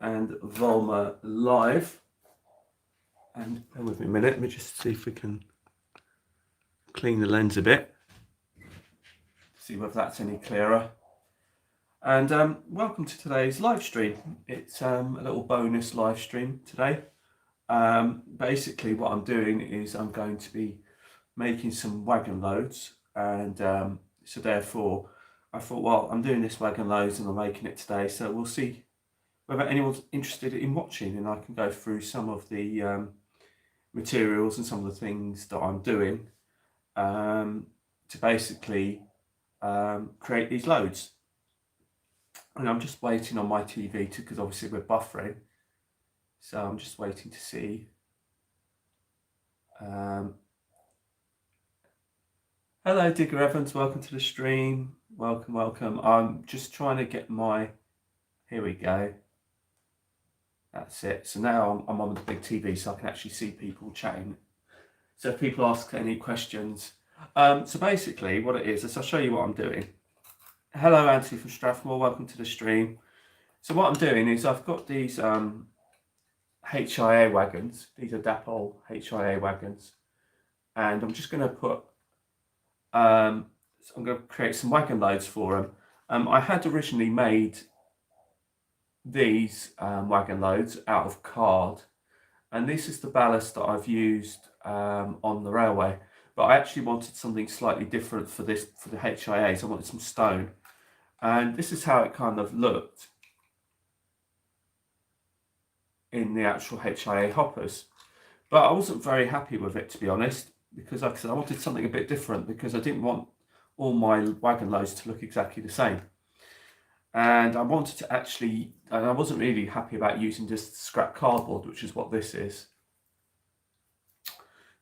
and Volma live. And bear with me a minute, let me just see if we can clean the lens a bit, see whether that's any clearer. And welcome to today's live stream. It's a little bonus live stream today. Basically what I'm doing is I'm going to be making some wagon loads, and so therefore I thought, well, I'm doing this wagon loads and I'm making it today, so we'll see whether anyone's interested in watching, and I can go through some of the materials and some of the things that I'm doing to basically create these loads. And I'm just waiting on my TV because obviously we're buffering, so I'm just waiting to see. Hello Digger Evans, welcome to the stream. Welcome. I'm just trying to get my, here we go. That's it. So now I'm on the big TV, so I can actually see people chatting. So if people ask any questions. So basically what it is I'll show you what I'm doing. Hello Anthony from Strathmore, welcome to the stream. So what I'm doing is I've got these HIA wagons. These are Dapol HIA wagons. And I'm just going to put, I'm going to create some wagon loads for them. I had originally made these wagon loads out of card, and this is the ballast that I've used on the railway, but I actually wanted something slightly different for this, for the HIAs. I wanted some stone, and this is how it kind of looked in the actual HIA hoppers, but I wasn't very happy with it, to be honest, because like I said, I wanted something a bit different because I didn't want all my wagon loads to look exactly the same. And I wanted to actually, and I wasn't really happy about using just scrap cardboard, which is what this is.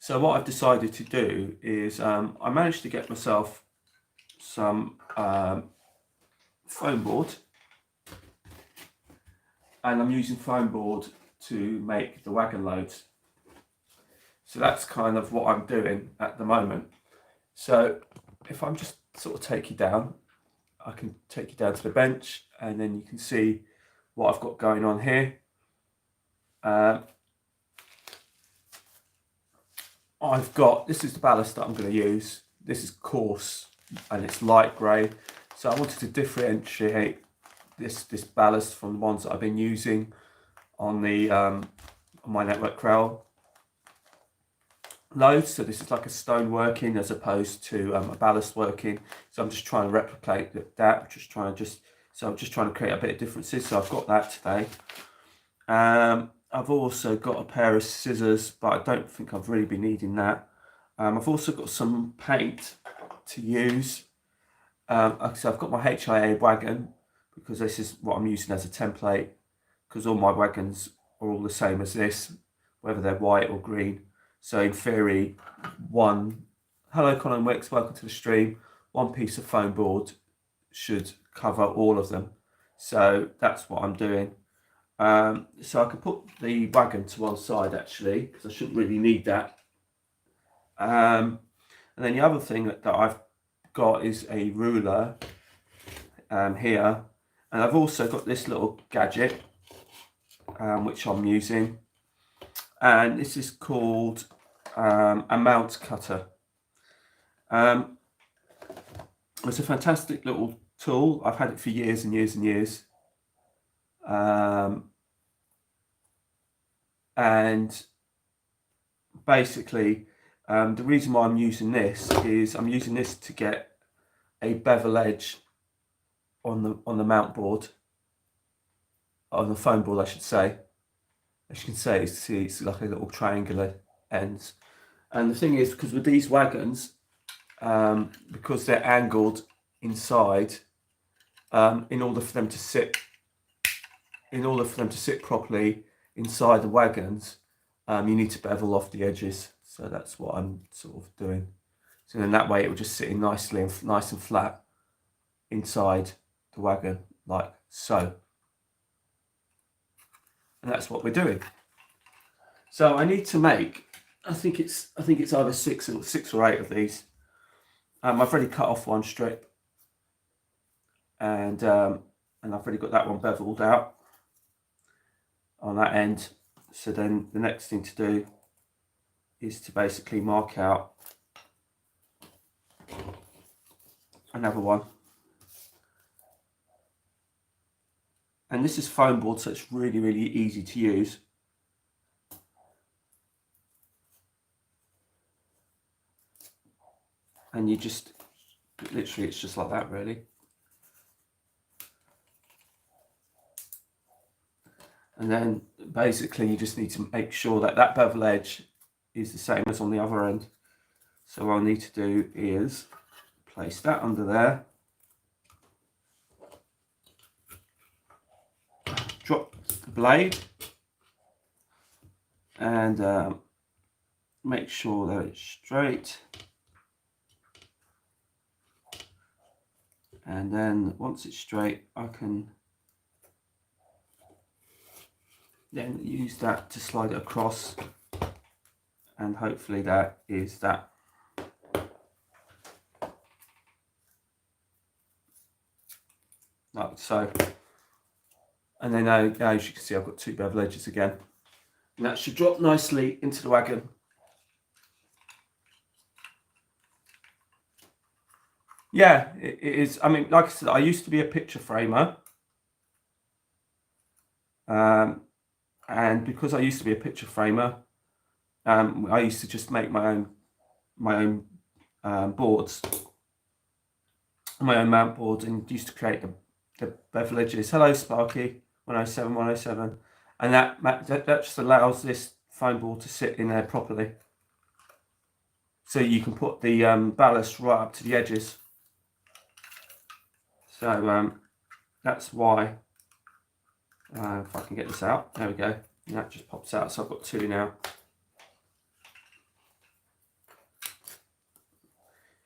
So what I've decided to do is I managed to get myself some foam board, and I'm using foam board to make the wagon loads. So that's kind of what I'm doing at the moment. So if I'm just sort of take you down, I can take you down to the bench, and then you can see what I've got going on here. I've got, this is the ballast that I'm going to use. This is coarse and it's light grey. So I wanted to differentiate this ballast from the ones that I've been using on the on my network rail loads. So this is like a stone working as opposed to a ballast working. So I'm just trying to replicate that. I'm just trying to create a bit of differences. So I've got that today. I've also got a pair of scissors, but I don't think I've really been needing that. I've also got some paint to use. So I've got my HIA wagon, because this is what I'm using as a template, because all my wagons are all the same as this, whether they're white or green. So in theory, hello Colin Wicks, welcome to the stream. One piece of foam board should cover all of them. So that's what I'm doing. So I can put the wagon to one side actually, because I shouldn't really need that. And then the other thing that I've got is a ruler here, and I've also got this little gadget which I'm using, and this is called a mount cutter. It's a fantastic little tool. I've had it for years and years and years. And basically the reason why I'm using this is I'm using this to get a bevel edge on the mount board, on the foam board I should say. As you can see, it's like a little triangular ends. And the thing is, because with these wagons, because they're angled inside, in order for them to sit properly inside the wagons, you need to bevel off the edges. So that's what I'm sort of doing. So then that way it will just sit in nicely and nice and flat inside the wagon, like so. And that's what we're doing. So I need to make, I think it's either six or eight of these. I've already cut off one strip, and I've already got that one beveled out. on that end. So then the next thing to do is to basically mark out another one. And this is foam board, so it's really, really easy to use. And you just, literally, it's just like that, really. And then basically you just need to make sure that that bevel edge is the same as on the other end. So what I need to do is place that under there, drop the blade, and make sure that it's straight. And then once it's straight, I can then use that to slide it across, and hopefully that is that. Like so. And then as you can see, I've got 2 bevel edges again. And that should drop nicely into the wagon. Yeah, it is. I mean, like I said, I used to be a picture framer. And because I used to be a picture framer, I used to just make my own boards, my own mount boards, and used to create the bevel edges. Hello, Sparky 107 107, and that just allows this foam board to sit in there properly, so you can put the ballast right up to the edges. So that's why. If I can get this out, there we go, and that just pops out. So I've got 2 now.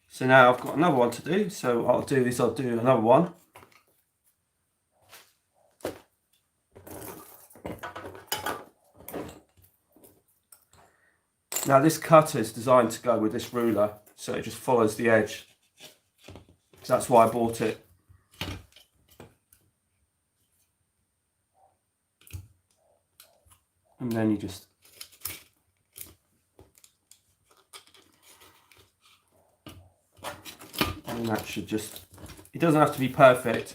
So now I've got another one to do. So what I'll do is I'll do another one. Now this cutter is designed to go with this ruler, so it just follows the edge. So that's why I bought it. And then you just and that should just, it doesn't have to be perfect,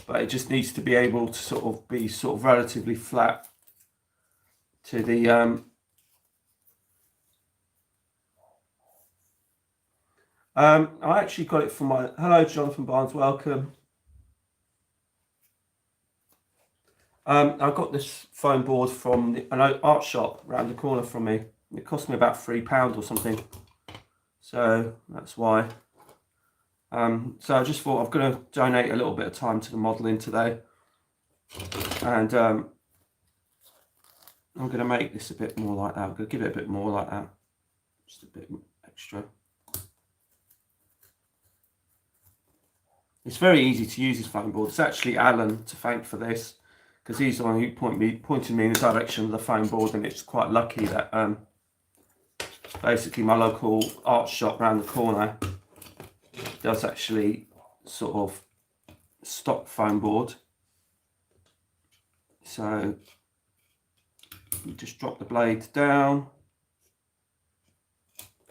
but it just needs to be able to sort of be relatively flat to the I actually got it from my, hello Jonathan Barnes, welcome. I got this foam board from an art shop around the corner from me. It cost me about £3 or something. So that's why. So I just thought I'm going to donate a little bit of time to the modelling today. And I'm going to make this a bit more like that. I'm going to give it a bit more like that. Just a bit extra. It's very easy to use this foam board. It's actually Alan to thank for this, because he's the one who pointed me in the direction of the foam board, and it's quite lucky that basically my local art shop around the corner does actually sort of stock foam board. So you just drop the blade down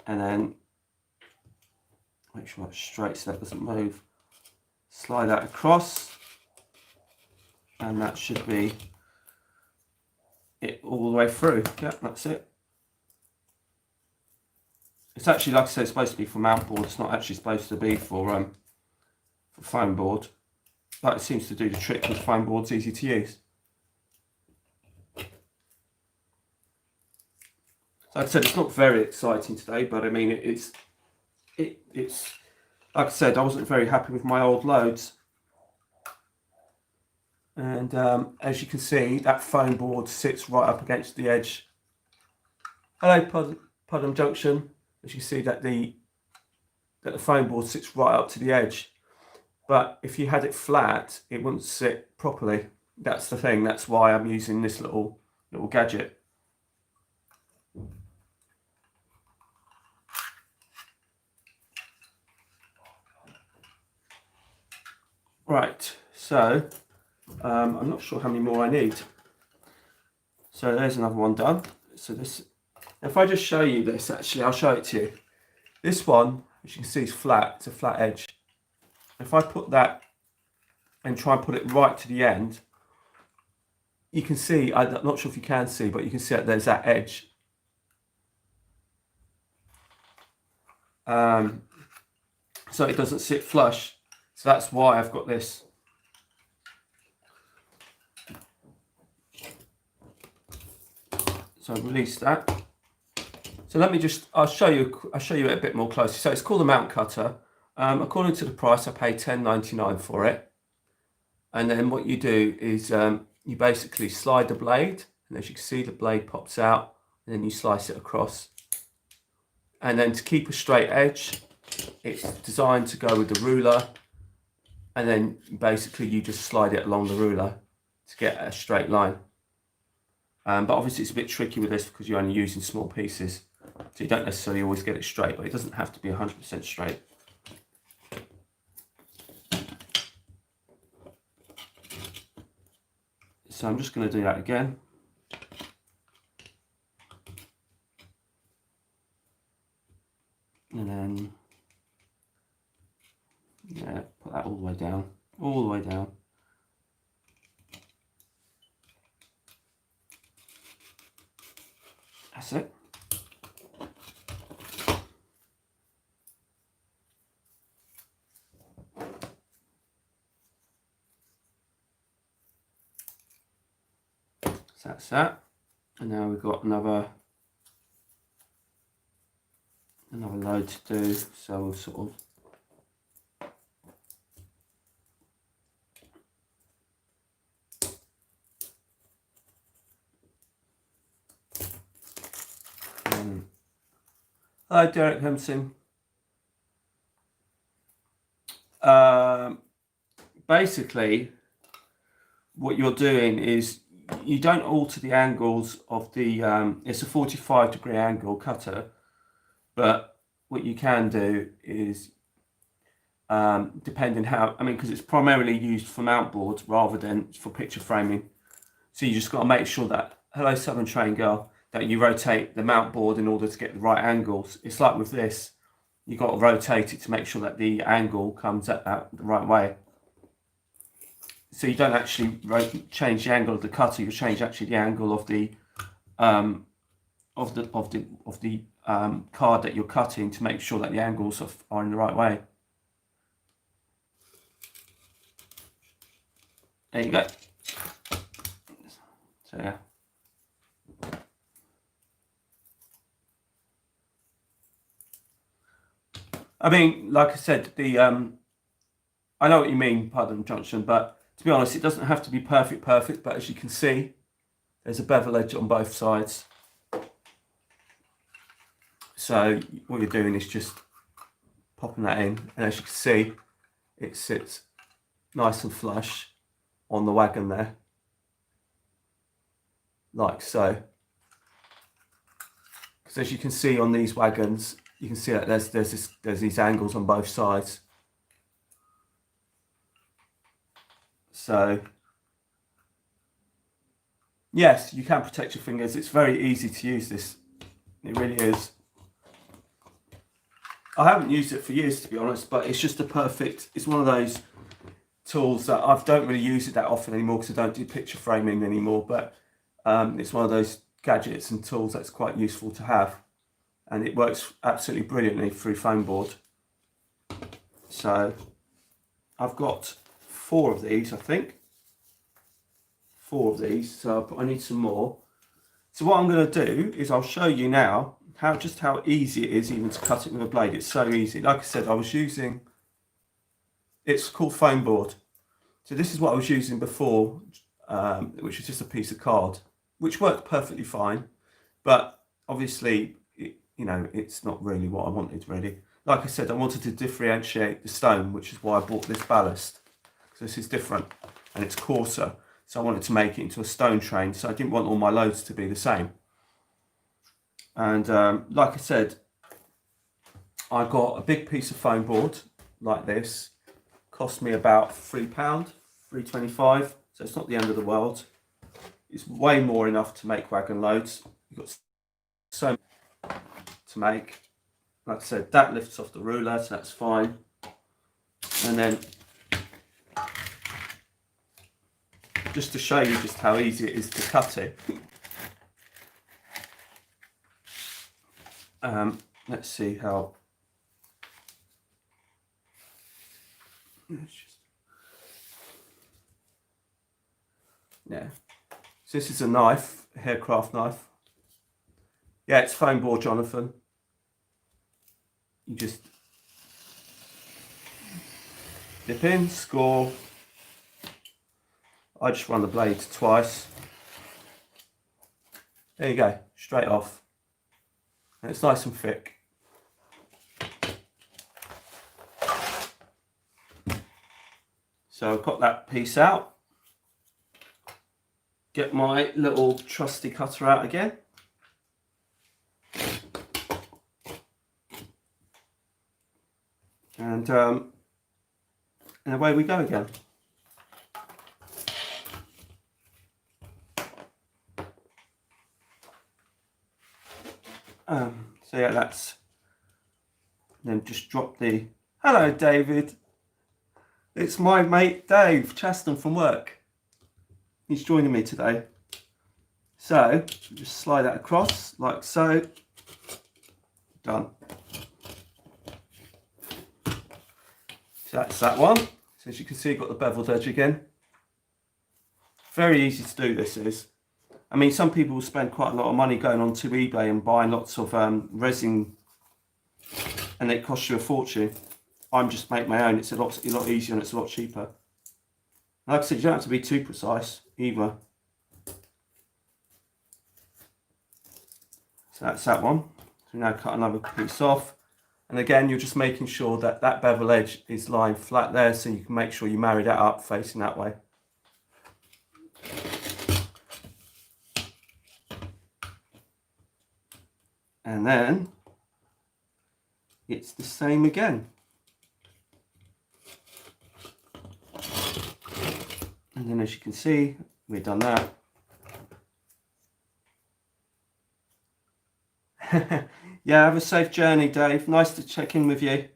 and then make sure it's straight so that doesn't move. Slide that across, and that should be it all the way through. Yeah, that's it. It's actually, like I said, it's supposed to be for mount board. It's not actually supposed to be for foam board, but it seems to do the trick with foam boards, easy to use. Like I said, it's not very exciting today, but I mean it's like I said, I wasn't very happy with my old loads, and as you can see, that foam board sits right up against the edge. Hello, Pudham Junction. As you see that the foam board sits right up to the edge, but if you had it flat, it wouldn't sit properly. That's the thing. That's why I'm using this little gadget. Right, so I'm not sure how many more I need. So there's another one done. So this, if I just show you this, actually, I'll show it to you. This one, as you can see, is flat. It's a flat edge. If I put that and try and put it right to the end, you can see, I'm not sure if you can see, but you can see that there's that edge. So it doesn't sit flush. So that's why I've got this. So release that. So let me just, I'll show you it a bit more closely. So it's called a mount cutter. According to the price, I paid $10.99 for it. And then what you do is you basically slide the blade, and as you can see, the blade pops out, and then you slice it across. And then to keep a straight edge, it's designed to go with the ruler, and then basically you just slide it along the ruler to get a straight line. But obviously it's a bit tricky with this because you're only using small pieces, so you don't necessarily always get it straight, but it doesn't have to be 100% straight. So I'm just going to do that again. And then, yeah, put that all the way down, all the way down. That's it. So that's that. And now we've got another load to do. So we'll sort of Hello, Derek Hempson. Basically, what you're doing is you don't alter the angles of the, it's a 45-degree angle cutter, but what you can do is, depending how, I mean, because it's primarily used for mount boards rather than for picture framing. So you just got to make sure that, hello Southern Train Girl, that you rotate the mount board in order to get the right angles. It's like with this, you've got to rotate it to make sure that the angle comes at the right way. So you don't actually change the angle of the cutter, you change actually the angle of the card that you're cutting to make sure that the angles are in the right way. There you go. So yeah. I mean, like I said, the I know what you mean, pardon Johnson, but to be honest, it doesn't have to be perfect, but as you can see, there's a bevel edge on both sides. So what you're doing is just popping that in, and as you can see, it sits nice and flush on the wagon there, like so. Because as you can see on these wagons, you can see that there's these angles on both sides. So yes, you can protect your fingers. It's very easy to use this. It really is. I haven't used it for years, to be honest, but it's just it's one of those tools that I don't really use it that often anymore because I don't do picture framing anymore, but it's one of those gadgets and tools that's quite useful to have, and it works absolutely brilliantly through foam board. So I've got 4 of these, I think. 4 of these, so I need some more. So what I'm going to do is I'll show you now how easy it is even to cut it with a blade. It's so easy. Like I said, I was using, it's called foam board. So this is what I was using before, which is just a piece of card, which worked perfectly fine. But obviously, it's not really what I wanted really. Like I said, I wanted to differentiate the stone, which is why I bought this ballast. So this is different and it's coarser. So I wanted to make it into a stone train. So I didn't want all my loads to be the same. And like I said, I got a big piece of foam board like this. Cost me about £3, £3.25. So it's not the end of the world. it's way more enough to make wagon loads. You've got so much to make. Like I said, that lifts off the ruler, so that's fine. And then, just to show you just how easy it is to cut it. Let's see how. Yeah. So this is a knife, a haircraft knife. Yeah, it's foam bore, Jonathan. You just dip in, score. I just run the blade twice. There you go, straight off. And it's nice and thick. So I've got that piece out. Get my little trusty cutter out again. And away we go again. So yeah, that's, then just drop the, hello David, it's my mate Dave Chaston from work. He's joining me today. So just slide that across like so. Done. So that's that one. So as you can see, you've got the beveled edge again. Very easy to do, this is. I mean, some people will spend quite a lot of money going onto eBay and buying lots of resin, and it costs you a fortune. I'm just make my own. It's a lot easier and it's a lot cheaper. Like I said, you don't have to be too precise either. So that's that one. So now cut another piece off. And again, you're just making sure that that bevel edge is lying flat there, so you can make sure you marry that up facing that way. And then it's the same again. And then as you can see, we've done that. Yeah, have a safe journey, Dave. Nice to check in with you.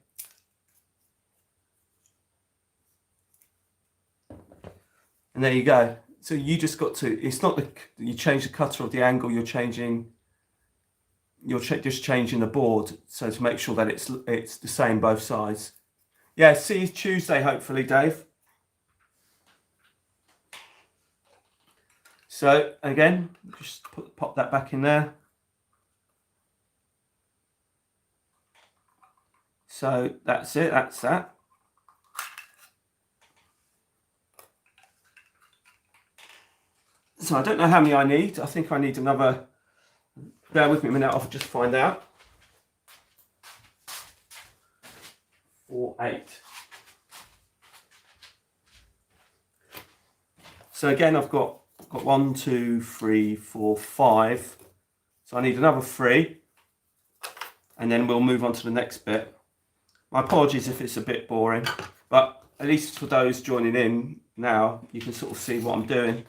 And there you go. So you just got to, it's not you change the cutter or the angle, you're just changing the board, so to make sure that it's the same both sides. Yeah, see you Tuesday hopefully, Dave. So again, just pop that back in there. So that's it, that's that. So I don't know how many I need. I think I need another, bear with me a minute, I'll just find out. 4, 8. So again, I've got 1, 2, 3, 4, 5. So I need another 3. And then we'll move on to the next bit. My apologies if it's a bit boring, but at least for those joining in now, you can sort of see what I'm doing.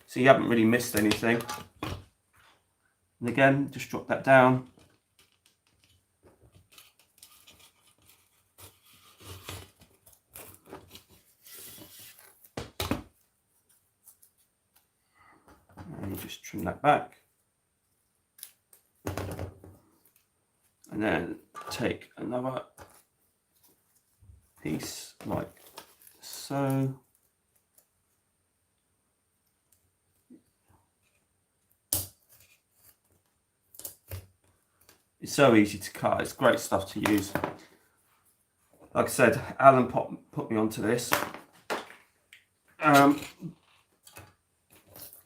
So you haven't really missed anything. And again, just drop that down. And you just trim that back. And then take another piece like so. It's so easy to cut, it's great stuff to use. Like I said, Alan put me onto this. But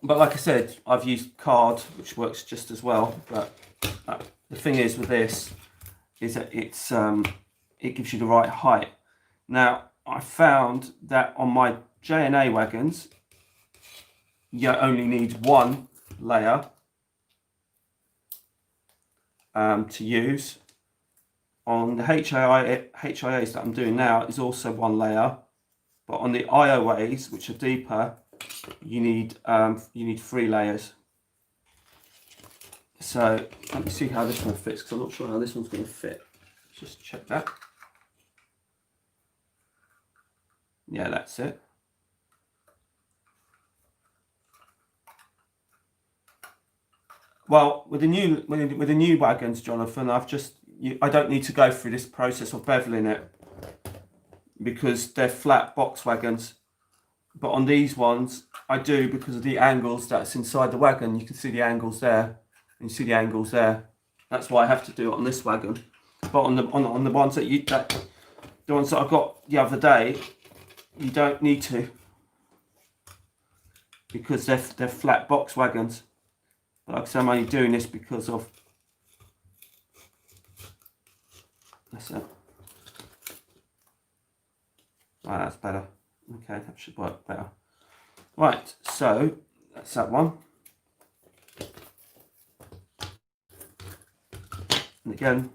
like I said, I've used card, which works just as well. But the thing is with this, is that it gives you the right height. Now, I found that on my J&A wagons, you only need one layer to use. On the HIAs that I'm doing now is also one layer, but on the IOAs, which are deeper, you need 3 layers. So let me see how this one fits, because I'm not sure how this one's going to fit. Let's just check that. Yeah, that's it. Well, with the new wagons, Jonathan, I don't need to go through this process of beveling it, because they're flat box wagons. But on these ones, I do, because of the angles that's inside the wagon. You can see the angles there, and you see the angles there. That's why I have to do it on this wagon. But on the ones the ones that I got the other day, you don't need to, because they're flat box wagons. But like I said, I'm only doing this because of, that's it. Right, that's better. Okay, that should work better. Right, so that's that one. And again,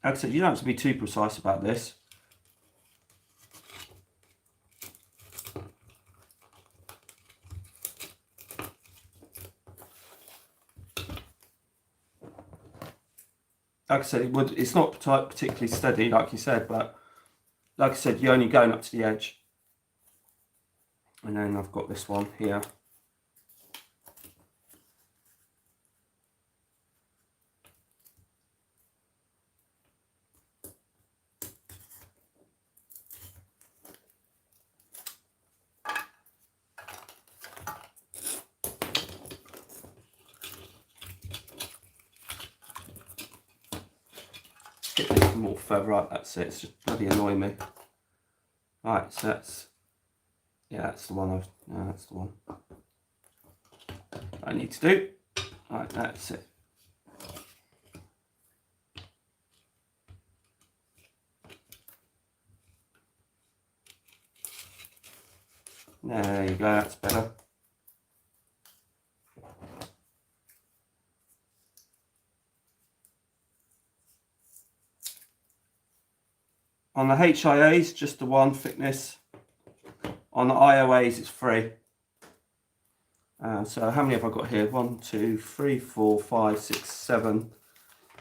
like I said, you don't have to be too precise about this. Like I said, it's not particularly steady, like you said, but like I said, you're only going up to the edge. And then I've got this one here. Get this more further up, that's it, it's just bloody annoying me. Right, so that's the one that's the one I need to do. Right, that's it. There you go, that's better. On the HIAs, just the one thickness. On the IOAs, it's 3. So how many have I got here? 1, 2, 3, 4, 5, 6, 7.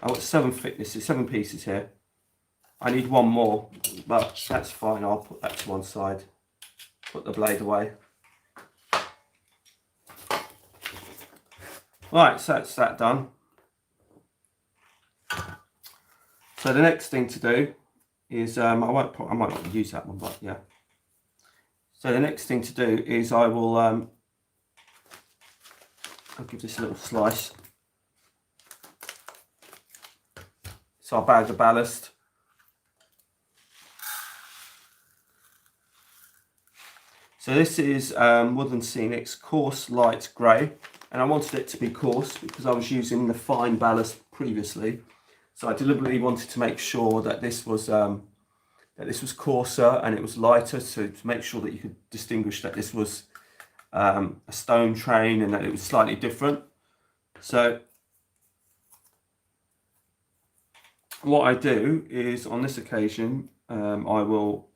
I've got 7 thicknesses, 7 pieces here. I need 1 more, but that's fine. I'll put that to one side. Put the blade away. Right, so that's that done. So the next thing to do is I might not use that one, but yeah. So the next thing to do is I'll give this a little slice. So I'll bag the ballast. So this is Woodland Scenic's coarse light grey, and I wanted it to be coarse because I was using the fine ballast previously. So I deliberately wanted to make sure that this was coarser and it was lighter, to make sure that you could distinguish that this was a stone train and that it was slightly different. So what I do is, on this occasion, I will,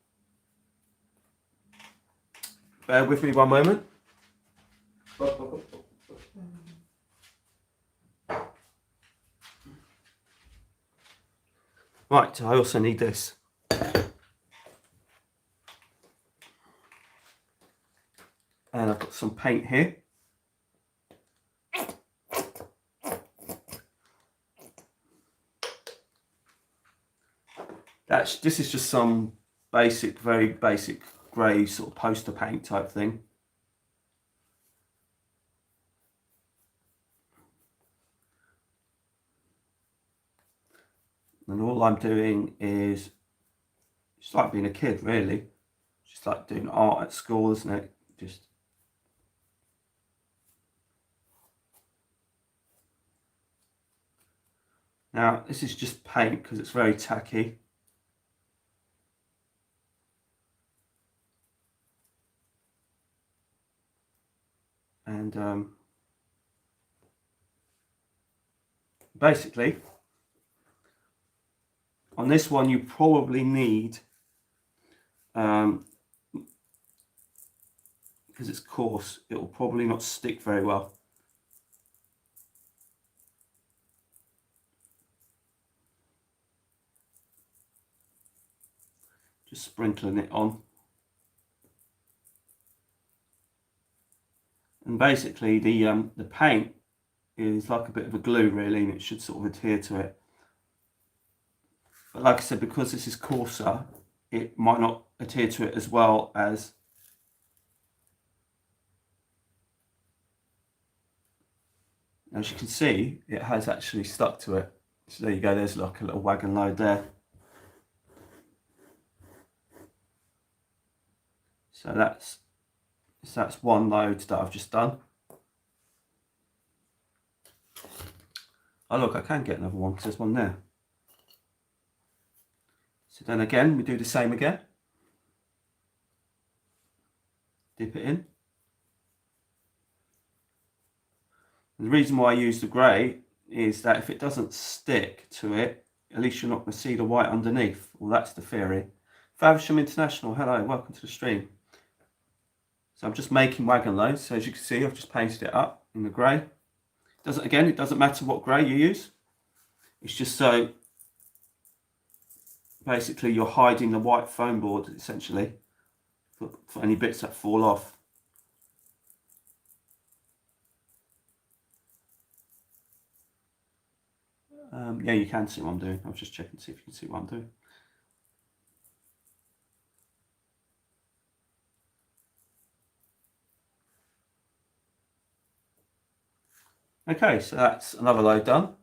bear with me one moment. Right, I also need this. And I've got some paint here. This is just some very basic grey sort of poster paint type thing. And all I'm doing is, it's like being a kid, really. Just like doing art at school, isn't it? Just now, this is just paint because it's very tacky. And basically, On this one, you probably need, because it's coarse, it will probably not stick very well. Just sprinkling it on. And basically the paint is like a bit of a glue really, and it should sort of adhere to it. But like I said, because this is coarser, it might not adhere to it as well as you can see, it has actually stuck to it. So there you go, there's like a little wagon load there. So that's one load that I've just done. Oh look, I can get another one because there's one there. So then again, we do the same again. Dip it in. And the reason why I use the grey is that if it doesn't stick to it, at least you're not going to see the white underneath. Well, that's the theory. Faversham International, hello, welcome to the stream. So I'm just making wagon loads. So as you can see, I've just painted it up in the grey. It doesn't matter what grey you use. It's just so basically you're hiding the white foam board essentially for any bits that fall off. Yeah, you can see what I'm doing. I was just checking to see if you can see what I'm doing. Okay, so that's another load done.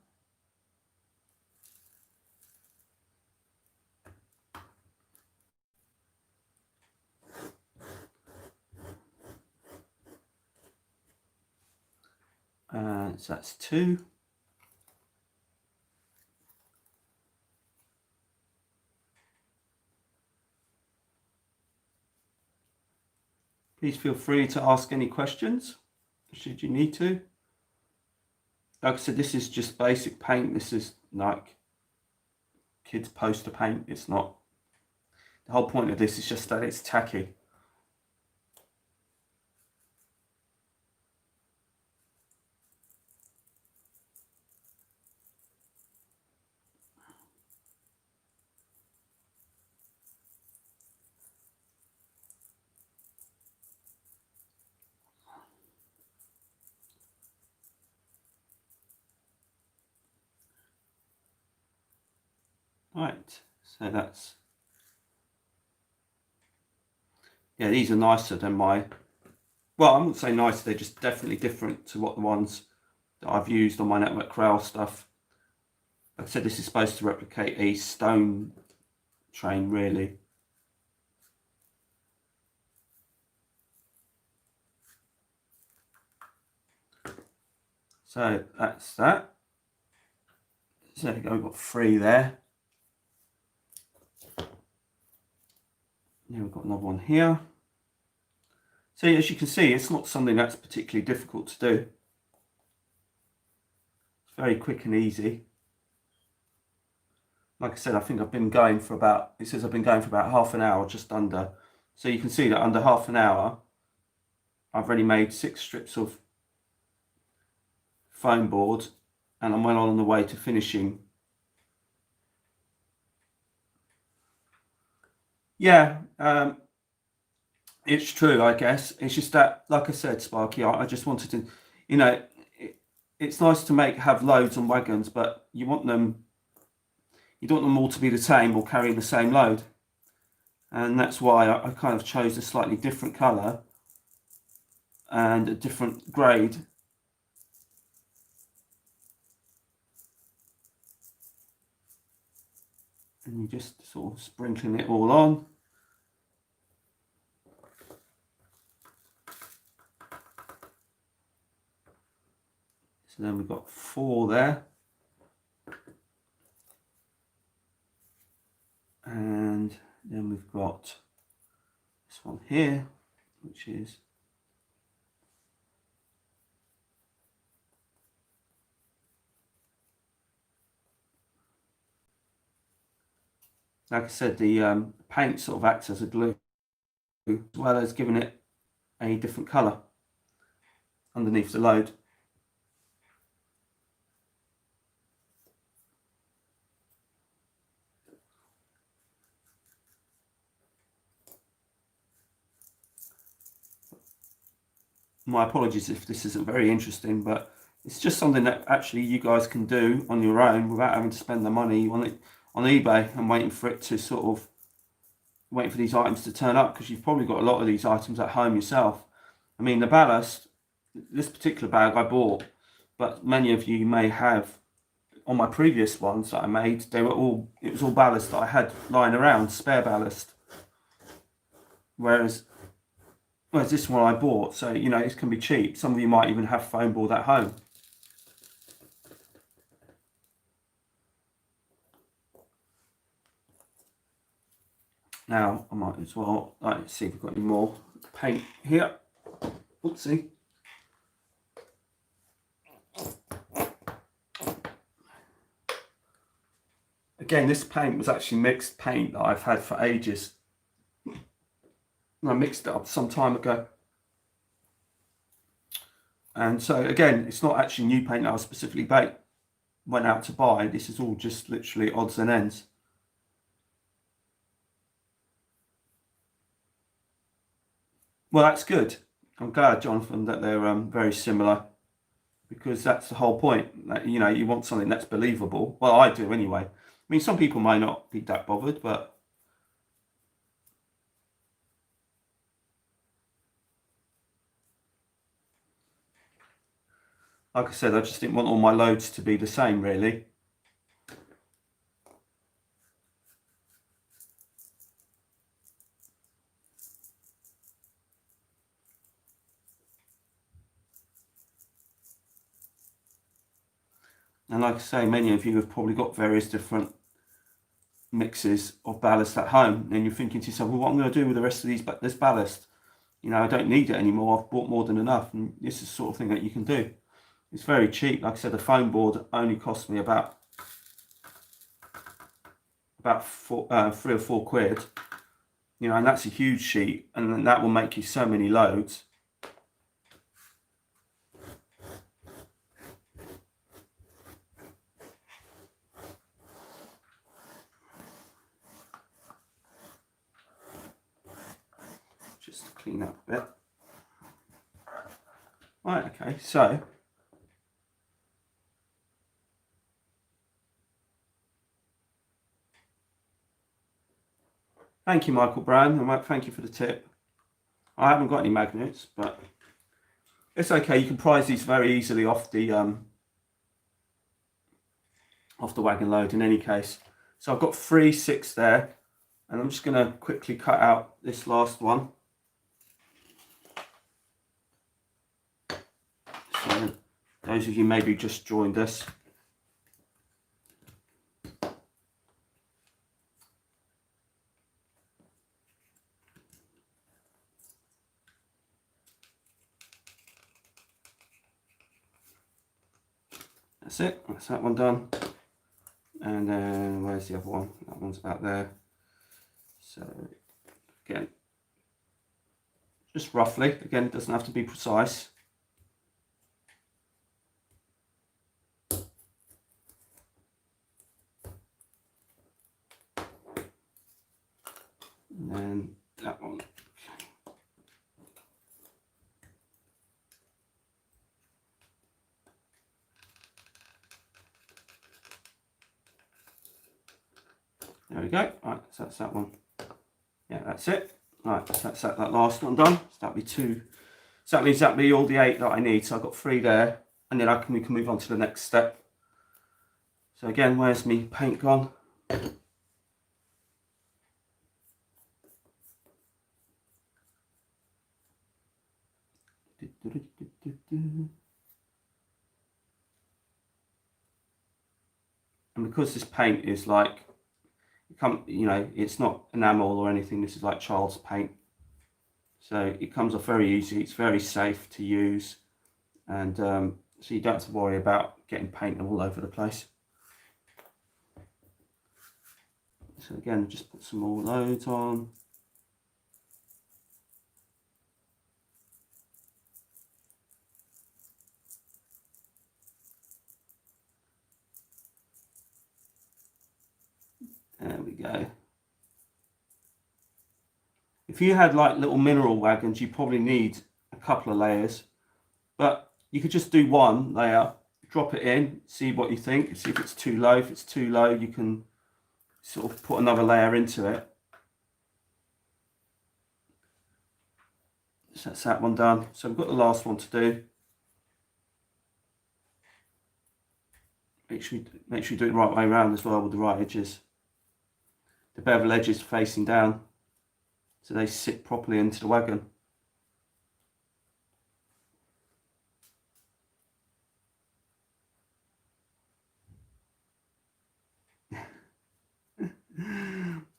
So that's 2. Please feel free to ask any questions, should you need to. Like I said, this is just basic paint. This is like kids' poster paint. It's not, the whole point of this is just that it's tacky. Right, so that's, yeah, these are nicer than my, well, I wouldn't say nicer, they're just definitely different to what the ones that I've used on my Network Corral stuff. Like I said, this is supposed to replicate a stone train, really. So that's that. So there you go, we've got 3 there. Yeah, we've got another one here. So as you can see, it's not something that's particularly difficult to do. It's very quick and easy. Like I said, I think I've been going for about, it says I've been going for about half an hour, just under. So you can see that under half an hour, I've already made 6 strips of foam board, and I'm well on the way to finishing. Yeah, it's true, I guess. It's just that, like I said, Sparky, I just wanted to, you know, it's nice to have loads on wagons, but you don't want them all to be the same or carrying the same load. And that's why I kind of chose a slightly different colour and a different grade. And you just sort of sprinkling it all on. So then we've got 4 there. And then we've got this one here, which is like I said, the paint sort of acts as a glue, as well as giving it a different colour underneath the load. My apologies if this isn't very interesting, but it's just something that actually you guys can do on your own without having to spend the money on it on eBay and waiting for it to sort of waiting for these items to turn up, because you've probably got a lot of these items at home yourself. I mean, the ballast, this particular bag I bought, but many of you may have on my previous ones that I made, it was all ballast that I had lying around, spare ballast. Whereas this one I bought, so you know, it can be cheap. Some of you might even have foam board at home. Now I might as well see if we've got any more paint here. Oopsie. Again, this paint was actually mixed paint that I've had for ages. I mixed it up some time ago. And so again, it's not actually new paint that I specifically went out to buy. This is all just literally odds and ends. Well, that's good. I'm glad, Jonathan, that they're very similar, because that's the whole point. That, you know, you want something that's believable. Well, I do anyway. I mean, some people might not be that bothered, but like I said, I just didn't want all my loads to be the same, really. And like I say, many of you have probably got various different mixes of ballast at home, and you're thinking to yourself, well, what am I going to do with the rest of this ballast? You know, I don't need it anymore. I've bought more than enough. And this is the sort of thing that you can do. It's very cheap. Like I said, the foam board only cost me about 3 or 4 quid. You know, and that's a huge sheet, and then that will make you so many loads. Just to clean up a bit. Right, okay, so thank you, Michael Brown, and thank you for the tip. I haven't got any magnets, but it's okay. You can prize these very easily off the Wagon Load in any case. So I've got 3 6 there, and I'm just going to quickly cut out this last one. So those of you maybe just joined us, that's it. That's that one done. And then where's the other one? That one's about there. So again, just roughly. Again, it doesn't have to be precise. And then that one. There we go. Right, so that's that one. Yeah, that's it. Right, so that's that last one done. So that'll be 2. So that means that'll be all the 8 that I need. So I've got 3 there, and then we can move on to the next step. So again, where's me paint gone? And because this paint is like, you know, it's not enamel or anything. This is like child's paint, so it comes off very easy. It's very safe to use, and so you don't have to worry about getting paint all over the place. So again, just put some more loads on. There we go. If you had like little mineral wagons, you probably need a couple of layers, but you could just do one layer, drop it in, see what you think, see if it's too low. If it's too low, you can sort of put another layer into it. So that's that one done. So we've got the last one to do. Make sure you do it the right way around as well with the right edges. The bevel edges facing down, so they sit properly into the wagon.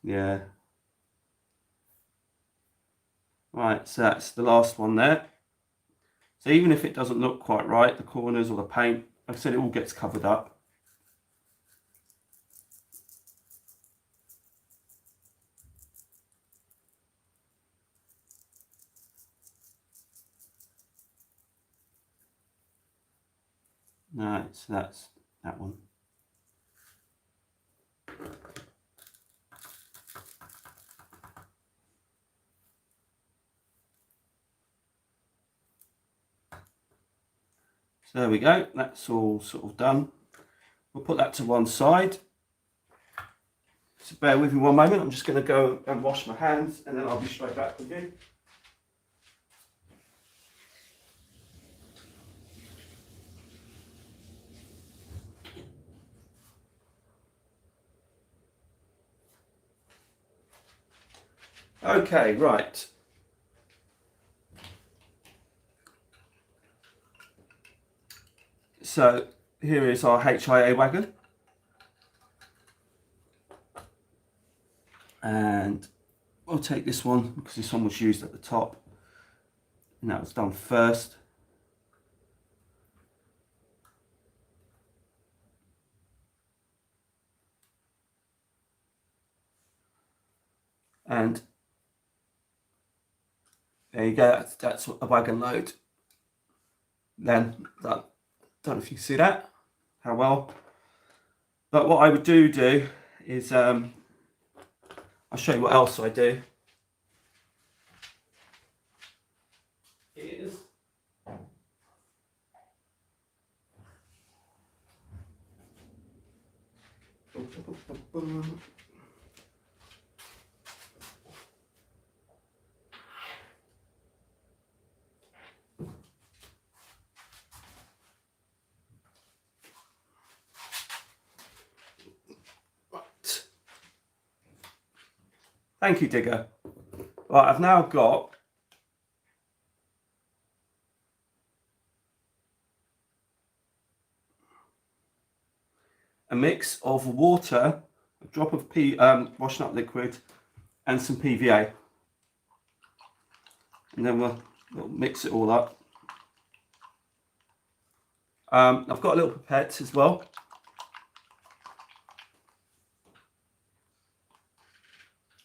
Yeah. Right, so that's the last one there. So even if it doesn't look quite right, the corners or the paint, like I said, it all gets covered up. Right, so that's that one. So there we go, that's all sort of done. We'll put that to one side. So bear with me one moment, I'm just going to go and wash my hands and then I'll be straight back with you. Okay, right. So here is our HIA wagon. And I'll take this one because this one was used at the top and that was done first. And there you go, that's a wagon load. Then, don't know if you can see that, how well. But what I would do is, I'll show you what else I do. Is thank you, Digger. Right, I've now got a mix of water, a drop of washing up liquid, and some PVA. And then we'll mix it all up. I've got a little pipette as well.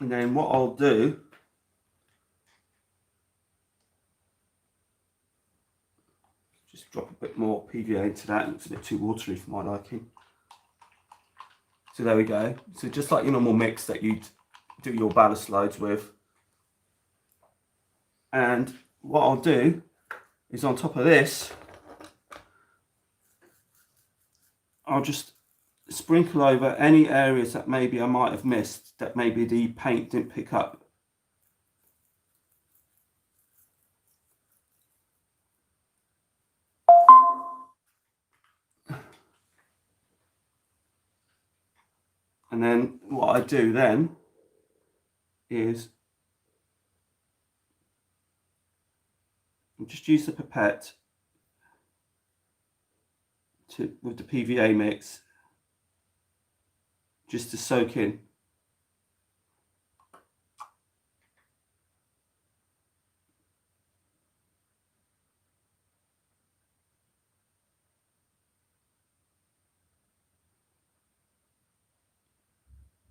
And then what I'll do, just drop a bit more PVA into that. It looks a bit too watery for my liking. So there we go. So just like your normal mix that you'd do your ballast loads with. And what I'll do is on top of this, I'll just sprinkle over any areas that maybe I might have missed, that maybe the paint didn't pick up. And then what I do then is just use the pipette with the PVA mix just to soak in.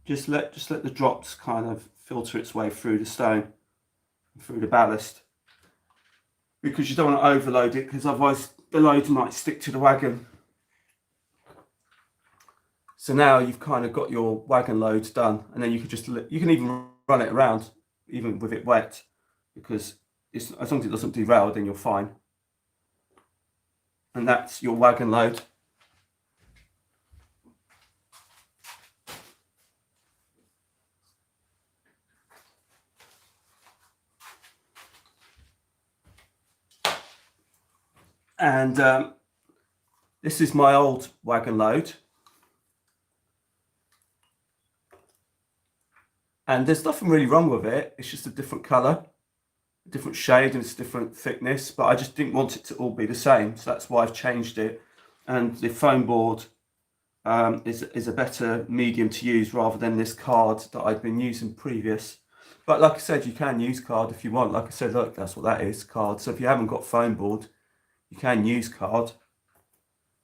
just let the drops kind of filter its way through the stone, through the ballast, because you don't want to overload it, because otherwise the load might stick to the wagon. So now you've kind of got your wagon loads done, and then you can even run it around even with it wet, because as long as it doesn't derail, then you're fine. And that's your wagon load. And this is my old wagon load. And there's nothing really wrong with it. It's just a different colour, a different shade, and it's a different thickness. But I just didn't want it to all be the same. So that's why I've changed it. And the foam board is a better medium to use rather than this card that I'd been using previous. But like I said, you can use card if you want. Like I said, look, that's what that is, card. So if you haven't got foam board, you can use card.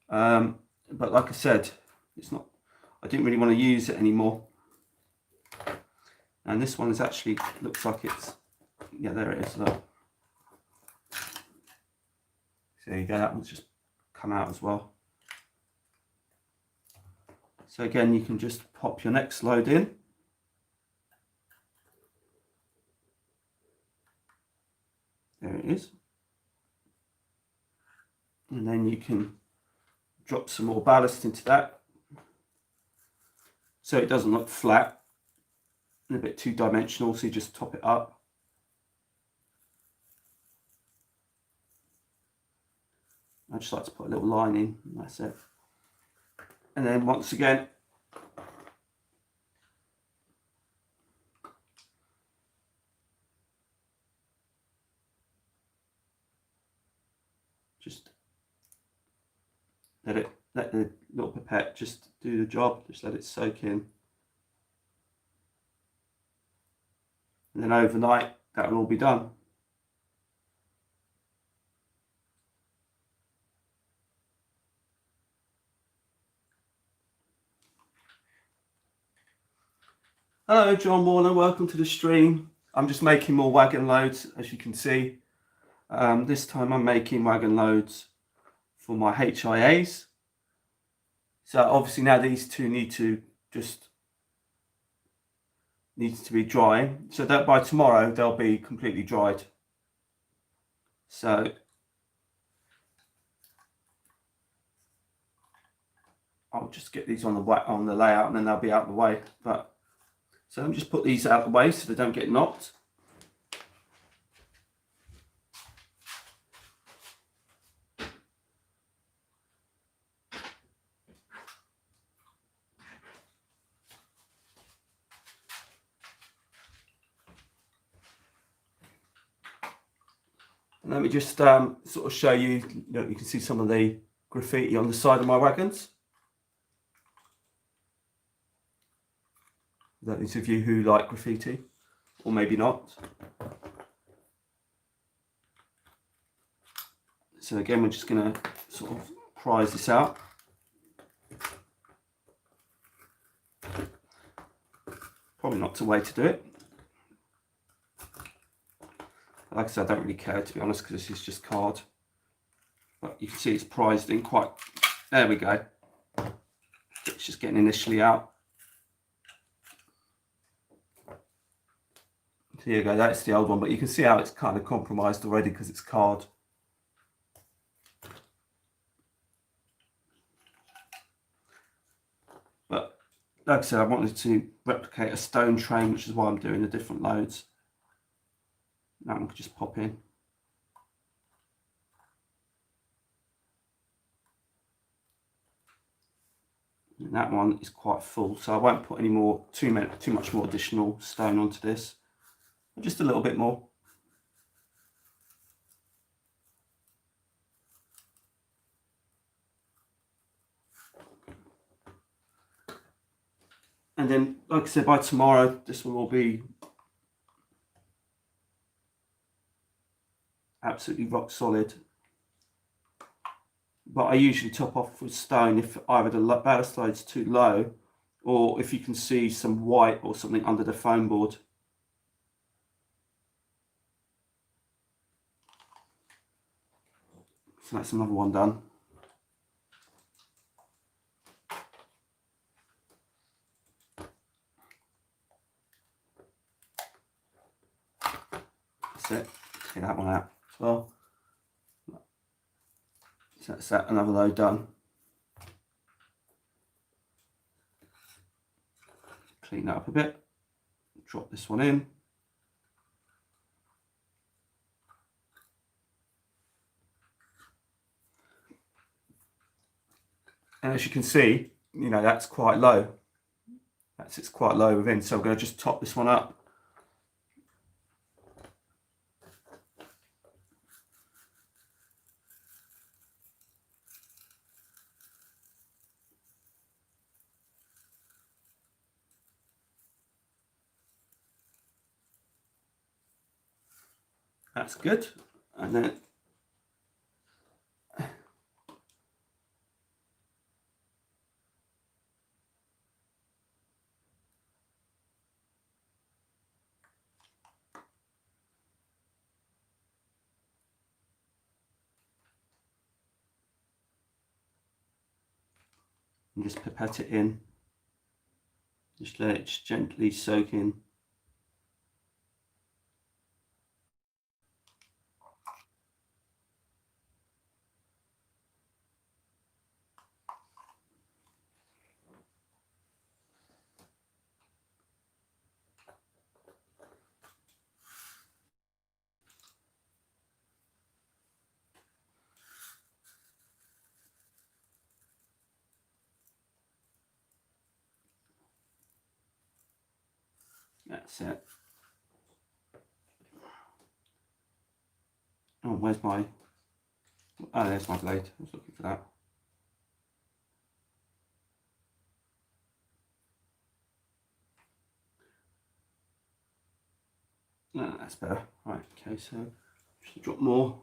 But like I said, it's not, I didn't really want to use it anymore. And this one is actually, looks like it's, yeah, there it is, look. So there you go, that one's just come out as well. So again, you can just pop your next load in. There it is. And then you can drop some more ballast into that, so it doesn't look flat and a bit two-dimensional, so you just top it up. I just like to put a little line in, and that's it. And then once again, just let the little pipette just do the job, just let it soak in. And then overnight, that will all be done. Hello, John Warner, welcome to the stream. I'm just making more wagon loads, as you can see. This time I'm making wagon loads for my HIAs. So obviously now these two need to be drying, so that by tomorrow they'll be completely dried. So I'll just get these on the layout, and then they'll be out of the way. But so let me just put these out of the way so they don't get knocked. And let me just sort of show you, you can see some of the graffiti on the side of my wagons. Those of you who like graffiti, or maybe not. So again, we're just going to sort of prise this out. Probably not the way to do it. Like I said, I don't really care, to be honest, because this is just card. But you can see it's prized in quite, there we go. It's just getting initially out. So here you go, that's the old one, but you can see how it's kind of compromised already because it's card. But like I said, I wanted to replicate a stone train, which is why I'm doing the different loads. That one could just pop in. And that one is quite full, so I won't put any more, too much more additional stone onto this. Just a little bit more. And then, like I said, by tomorrow, this will all be absolutely rock solid. But I usually top off with stone if either the ballast load's too low or if you can see some white or something under the foam board. So that's another one done. That's it. Get that one out as well. So that's that, another load done. Clean that up a bit. Drop this one in. And as you can see, you know, that's quite low. It's quite low within. So I'm going to just top this one up. That's good. And then and just pipette it in. Just let it just gently soak in. That's it. Oh, where's my... Oh, there's my blade. I was looking for that. No, that's better. Right, okay, so just drop more.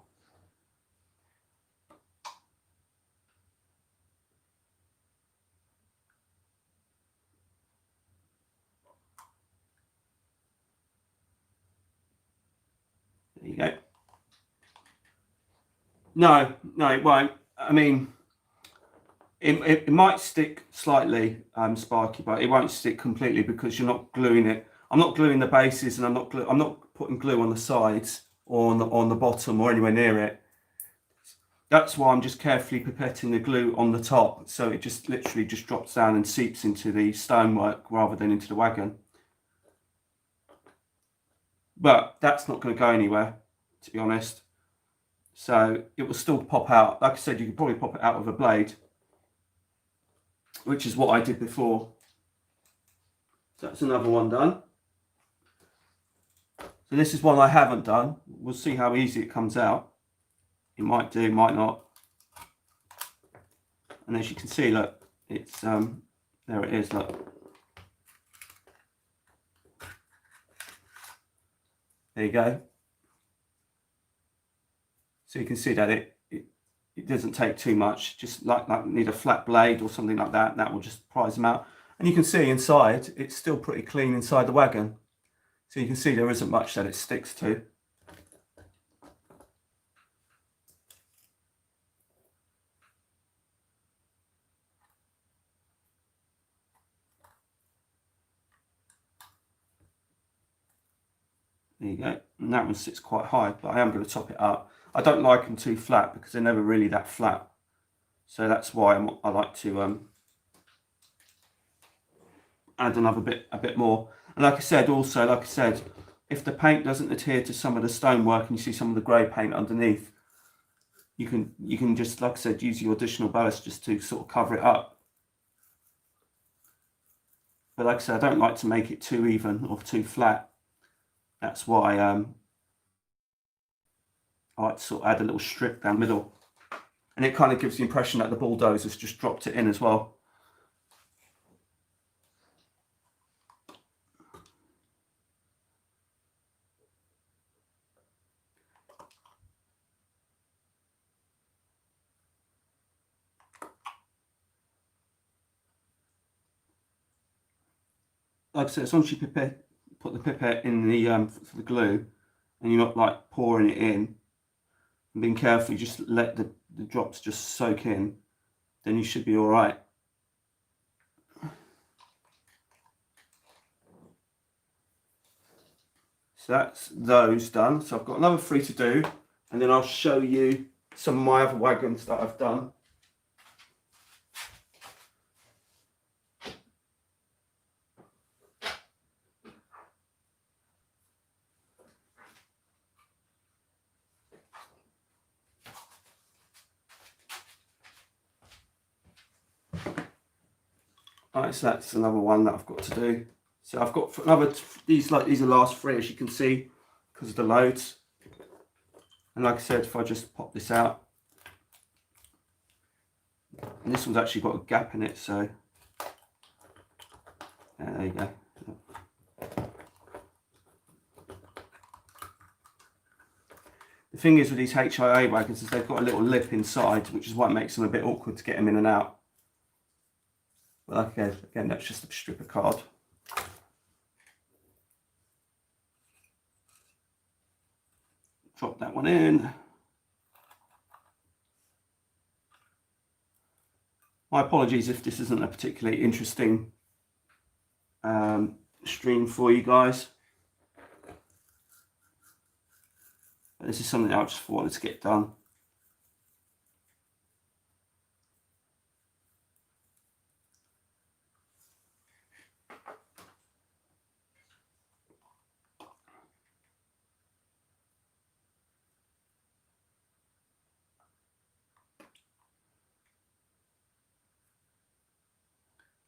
There you go. No, it won't. I mean, it might stick slightly, sparky, but it won't stick completely because you're not gluing it. I'm not gluing the bases, and I'm not putting glue on the sides or on the bottom or anywhere near it. That's why I'm just carefully pipetting the glue on the top, so it just literally just drops down and seeps into the stonework rather than into the wagon. But that's not going to go anywhere, to be honest. So it will still pop out. Like I said, you could probably pop it out with a blade, which is what I did before. So that's another one done. So this is one I haven't done. We'll see how easy it comes out. It might do, might not. And as you can see, look, it's there it is, look. There you go. So you can see that it doesn't take too much. Just like need a flat blade or something like that. That will just prise them out. And you can see inside, it's still pretty clean inside the wagon. So you can see there isn't much that it sticks to. There you go. And that one sits quite high, but I am going to top it up. I don't like them too flat because they're never really that flat. So that's why I like to add a bit more. And like I said, if the paint doesn't adhere to some of the stonework and you see some of the grey paint underneath, you can just, like I said, use your additional ballast just to sort of cover it up. But like I said, I don't like to make it too even or too flat. That's why I like to sort of add a little strip down the middle. And it kind of gives the impression that the bulldozer's just dropped it in as well. like I said, as long as you put the pipette in the for the glue, and you're not like pouring it in, and being careful, you just let the drops just soak in, then you should be all right. So that's those done. So I've got another 3 to do, and then I'll show you some of my other wagons that I've done. Alright, so that's another one that I've got to do. So I've got another, these are the last 3, as you can see, because of the loads. And like I said, if I just pop this out, and this one's actually got a gap in it, so yeah, there you go. The thing is with these HIA wagons is they've got a little lip inside, which is what makes them a bit awkward to get them in and out. Well, okay, again, that's just a strip of card. Drop that one in. My apologies if this isn't a particularly interesting stream for you guys. But this is something I just wanted to get done.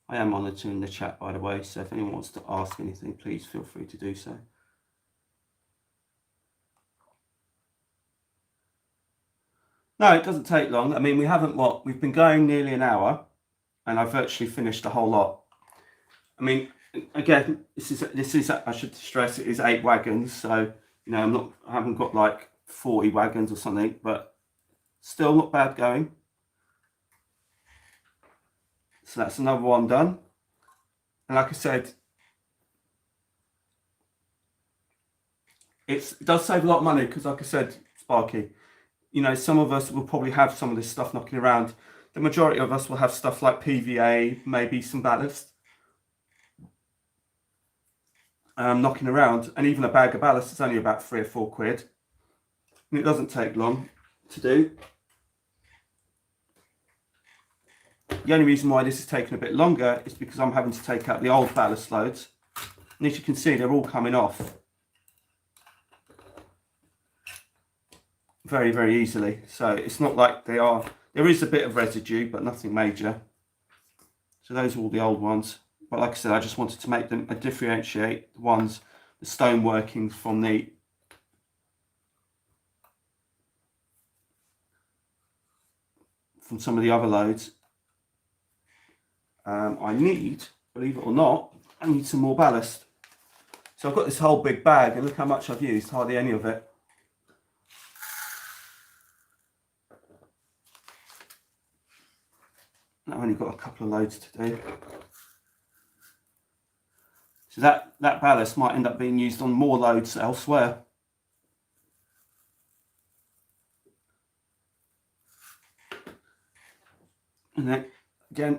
I am monitoring the chat, by the way, so if anyone wants to ask anything, please feel free to do so. No, it doesn't take long. I mean, we've been going nearly an hour, and I've virtually finished the whole lot. I mean, again, this is I should stress, it is 8 wagons, so you know I haven't got like 40 wagons or something, but still not bad going. So that's another one done. And like I said, it does save a lot of money because, like I said, Sparky, you know, some of us will probably have some of this stuff knocking around. The majority of us will have stuff like PVA, maybe some ballast knocking around, and even a bag of ballast is only about 3 or 4 quid. And it doesn't take long to do. The only reason why this is taking a bit longer is because I'm having to take out the old ballast loads. And as you can see, they're all coming off very, very easily. So it's not like they are, there is a bit of residue, but nothing major. So those are all the old ones. But like I said, I just wanted to make them differentiate the ones, the stone workings from some of the other loads. I need, believe it or not, I need some more ballast. So I've got this whole big bag, and look how much I've used, hardly any of it. I've only got a couple of loads to do. So that ballast might end up being used on more loads elsewhere. And then again,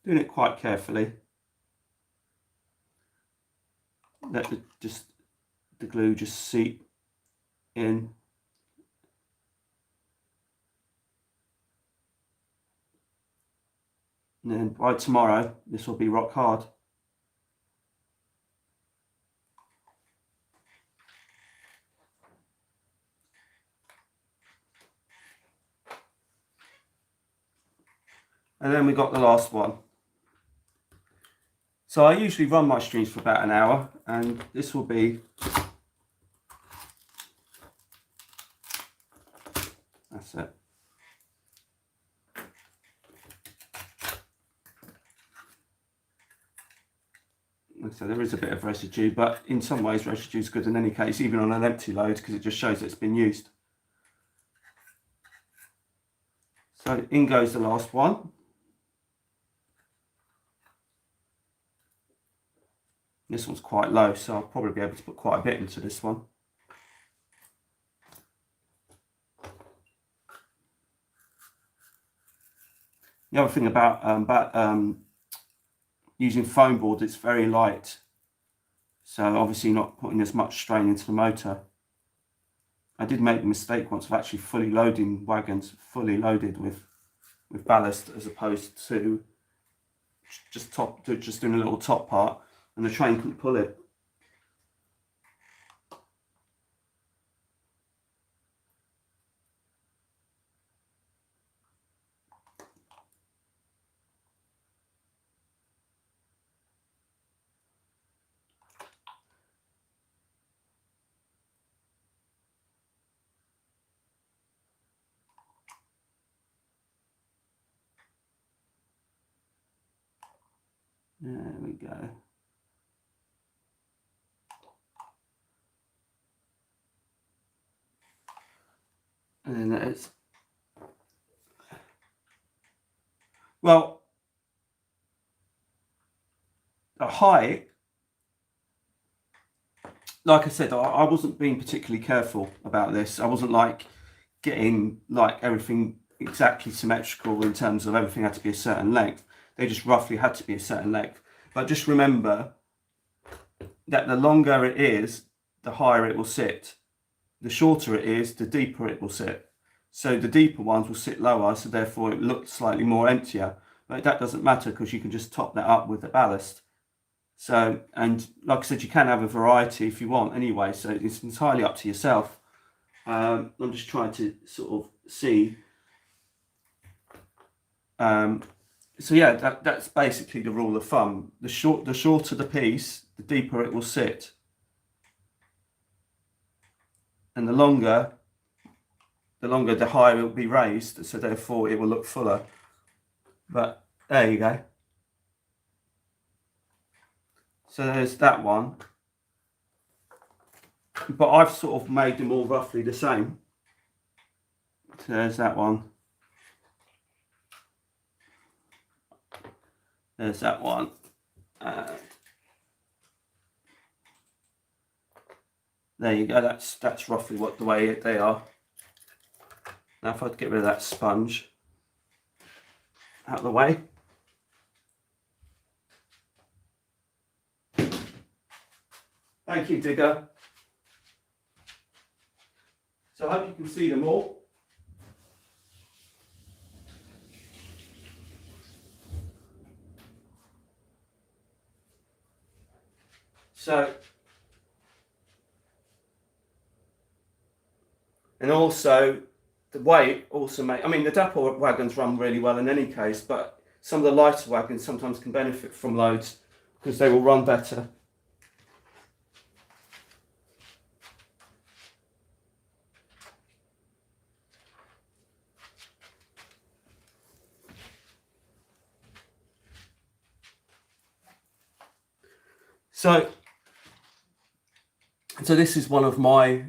doing it quite carefully. Let the glue just seep in. And then by tomorrow, this will be rock hard. And then we got the last one. So I usually run my streams for about an hour, and this will be, that's it. So there is a bit of residue, but in some ways residue is good in any case, even on an empty load, because it just shows that it's been used. So in goes the last one. This one's quite low, so I'll probably be able to put quite a bit into this one. The other thing about using foam board, it's very light, so obviously not putting as much strain into the motor. I did make the mistake once of actually fully loading wagons, fully loaded with ballast, as opposed to just doing a little top part, and the train couldn't pull it. There we go. And then it's, well, the height, like I said, I wasn't being particularly careful about this. I wasn't like getting like everything exactly symmetrical in terms of everything had to be a certain length. They just roughly had to be a certain length. But just remember that the longer it is, the higher it will sit. The shorter it is, the deeper it will sit. So the deeper ones will sit lower, so therefore it looks slightly more emptier. But that doesn't matter, because you can just top that up with the ballast. So, and like I said, you can have a variety if you want anyway, so it's entirely up to yourself. I'm just trying to sort of see. So yeah, that's basically the rule of thumb. The shorter the piece, the deeper it will sit. And the longer the higher it will be raised, so therefore it will look fuller. But there you go. So there's that one. But I've sort of made them all roughly the same. So there's that one. There's that one. There you go. That's roughly the way they are. Now if I'd get rid of that sponge out of the way. Thank you, Digger. So I hope you can see them all. So, and also the weight also I mean, the dapper wagons run really well in any case, but some of the lighter wagons sometimes can benefit from loads because they will run better. So this is one of my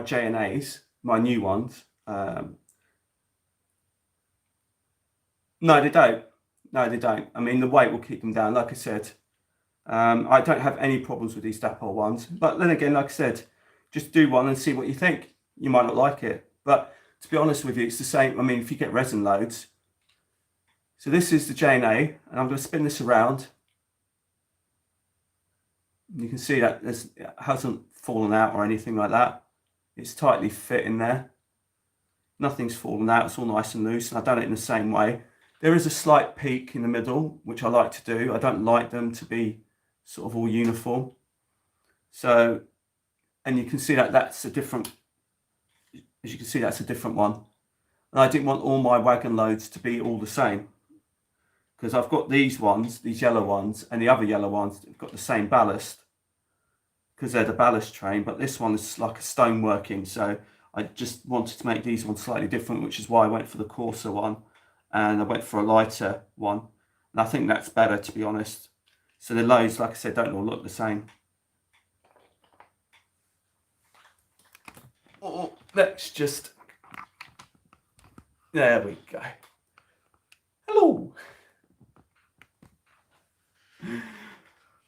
J&As, my new ones. No, they don't. No, they don't. I mean, the weight will keep them down. Like I said, I don't have any problems with these dapper ones. But then again, like I said, just do one and see what you think. You might not like it. But to be honest with you, it's the same. I mean, if you get resin loads. So this is the J&A, and I'm going to spin this around. You can see that it hasn't fallen out or anything like that. It's tightly fit in there. Nothing's fallen out. It's all nice and loose, and I've done it in the same way. There is a slight peak in the middle, which I like to do. I don't like them to be sort of all uniform. So, and you can see that that's a different, as you can see, that's a different one. And I didn't want all my wagon loads to be all the same, because I've got these ones, these yellow ones, and the other yellow ones have got the same ballast, because they're the ballast train, but this one is like a stone working, so I just wanted to make these ones slightly different, which is why I went for the coarser one, and I went for a lighter one, and I think that's better, to be honest. So the loads, like I said, don't all look the same. Oh, let's just, there we go. Hello.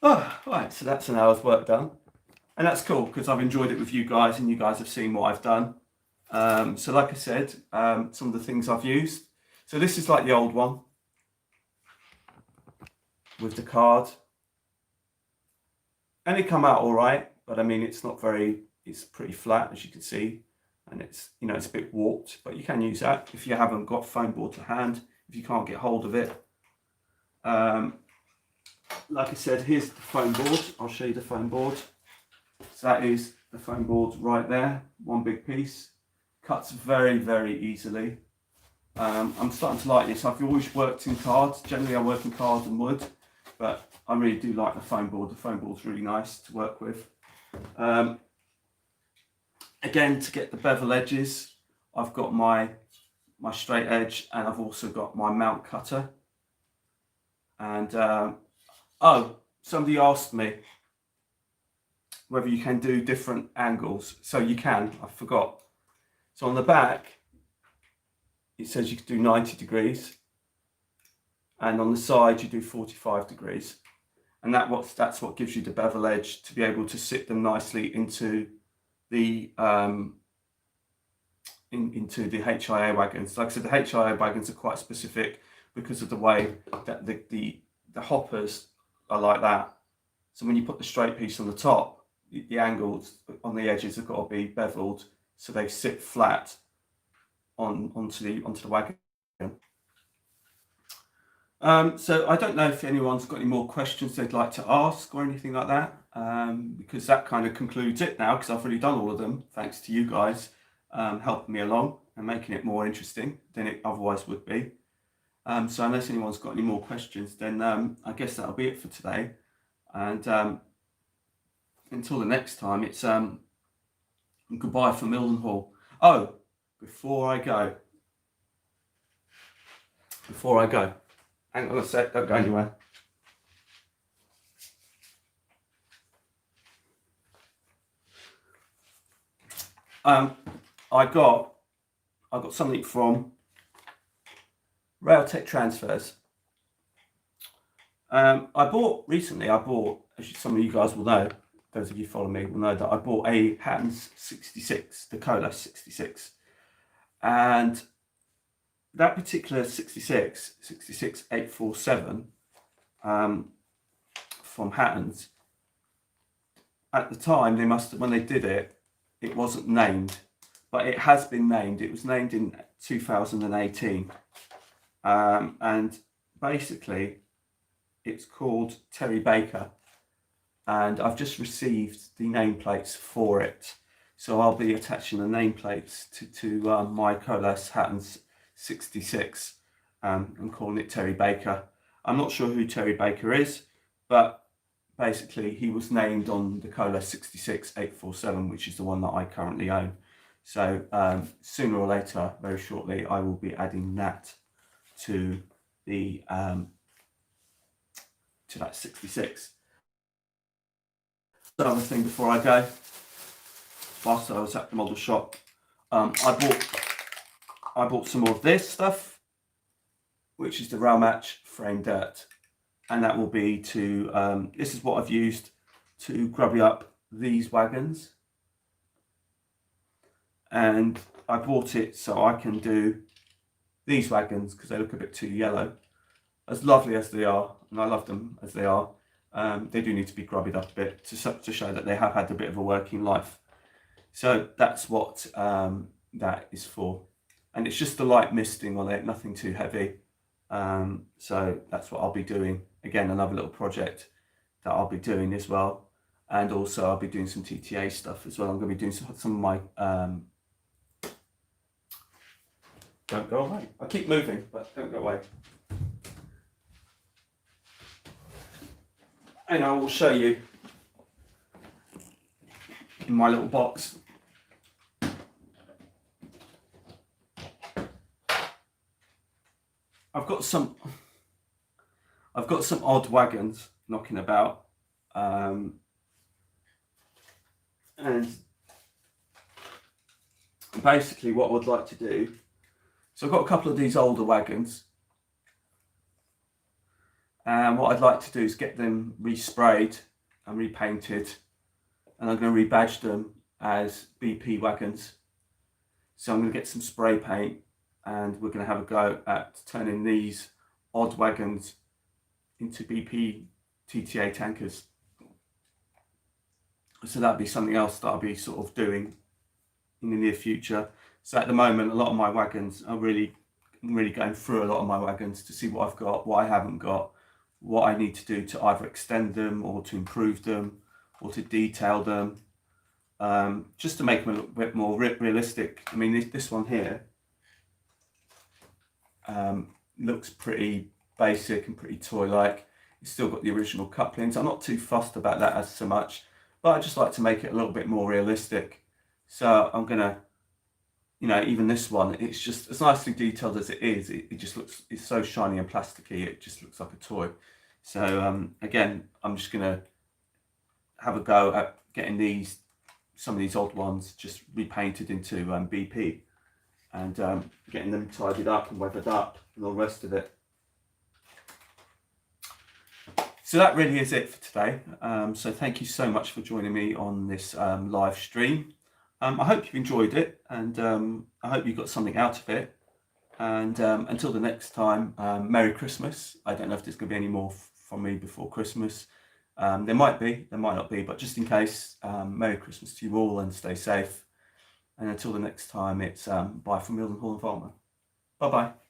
Oh, right, so that's an hour's work done. And that's cool because I've enjoyed it with you guys and you guys have seen what I've done. So like I said, some of the things I've used. So this is like the old one with the card. And it come out all right, but I mean, it's not very, it's pretty flat as you can see. And it's, you know, it's a bit warped, but you can use that if you haven't got foam board to hand, if you can't get hold of it. Like I said, here's the foam board. I'll show you the foam board. So that is the foam board right there, one big piece. Cuts very, very easily. I'm starting to like this. I've always worked in cards. Generally I work in cards and wood, but I really do like the foam board. The foam board's really nice to work with. Again, to get the bevel edges, I've got my straight edge and I've also got my mount cutter. And oh, somebody asked me whether you can do different angles. So you can, I forgot. So on the back, it says you can do 90 degrees. And on the side, you do 45 degrees. And that's what gives you the bevel edge to be able to sit them nicely into the into the HIA wagons. Like I said, the HIA wagons are quite specific because of the way that the hoppers are like that. So when you put the straight piece on the top, the angles on the edges have got to be beveled so they sit flat onto the wagon. So I don't know if anyone's got any more questions they'd like to ask or anything like that, because that kind of concludes it now, because I've already done all of them, thanks to you guys helping me along and making it more interesting than it otherwise would be. So unless anyone's got any more questions, then I guess that'll be it for today. And until the next time, it's goodbye from Mildenhall. Oh, before I go, hang on a sec, don't go anywhere. I got something from Railtech Transfers. I bought, as some of you guys will know, those of you follow me will know that I bought a Hatton's 66, the Cola 66. And that particular 66847 from Hatton's, at the time, when they did it, it wasn't named, but it has been named. It was named in 2018. And basically, it's called Terry Baker. And I've just received the nameplates for it. So I'll be attaching the nameplates to my Colas Hatton's 66 and calling it Terry Baker. I'm not sure who Terry Baker is, but basically he was named on the Colas 66847, which is the one that I currently own. So sooner or later, very shortly, I will be adding that to the to that 66. Another thing before I go, whilst I was at the model shop, I bought some more of this stuff, which is the Rail Match Frame Dirt, and that will be to this is what I've used to grubby up these wagons, and I bought it so I can do these wagons because they look a bit too yellow. As lovely as they are, and I love them as they are, they do need to be grubbied up a bit to show that they have had a bit of a working life. So that's what that is for. And it's just a light misting on it, nothing too heavy. So that's what I'll be doing. Again, another little project that I'll be doing as well. And also I'll be doing some TTA stuff as well. I'm going to be doing some of my... Don't go away. I keep moving, but don't go away. And I will show you in my little box. I've got some odd wagons knocking about. And basically what I would like to do, so I've got a couple of these older wagons, and what I'd like to do is get them resprayed and repainted, and I'm going to rebadge them as BP wagons. So I'm going to get some spray paint, and we're going to have a go at turning these odd wagons into BP TTA tankers. So that'd be something else that I'll be sort of doing in the near future. So at the moment, a lot of my wagons are I'm really going through a lot of my wagons to see what I've got, what I haven't got, what I need to do to either extend them or to improve them or to detail them, just to make them a little bit more realistic. I mean, this one here looks pretty basic and pretty toy-like. It's still got the original couplings. I'm not too fussed about that as so much, but I just like to make it a little bit more realistic. So I'm gonna, even this one, it's just as nicely detailed as it is. It just looks, it's so shiny and plasticky, it just looks like a toy. So again, I'm just gonna have a go at getting some of these old ones just repainted into BP, and getting them tidied up and weathered up and all the rest of it. So that really is it for today. So thank you so much for joining me on this live stream. I hope you've enjoyed it, and I hope you got something out of it. And until the next time, Merry Christmas. I don't know if there's going to be any more from me before Christmas. There might be, there might not be, but just in case, Merry Christmas to you all and stay safe. And until the next time, it's bye from Milden Hall and Farmer. Bye-bye.